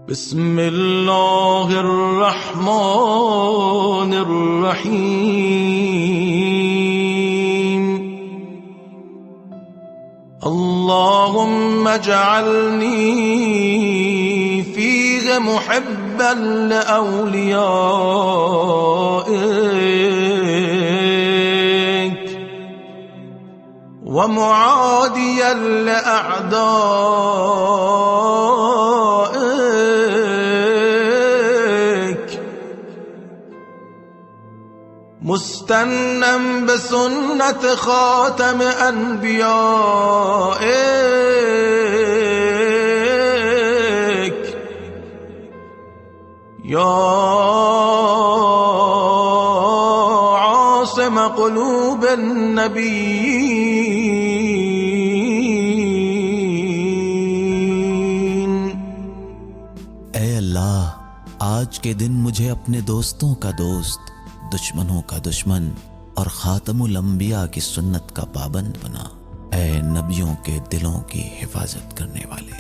بسم الله الرحمن الرحيم. اللهم اجعلني فيه محبا لأوليائك ومعاديا لأعدائك مستنا بسنة خاتم أنبيائك يا عاصم قلوب النبيين. ऐ अल्लाह, आज के दिन मुझे अपने दोस्तों का दोस्त, दुश्मनों का दुश्मन और खातमुल अंबिया की सुन्नत का पाबंद बना। ऐ नबियों के दिलों की हिफाजत करने वाले,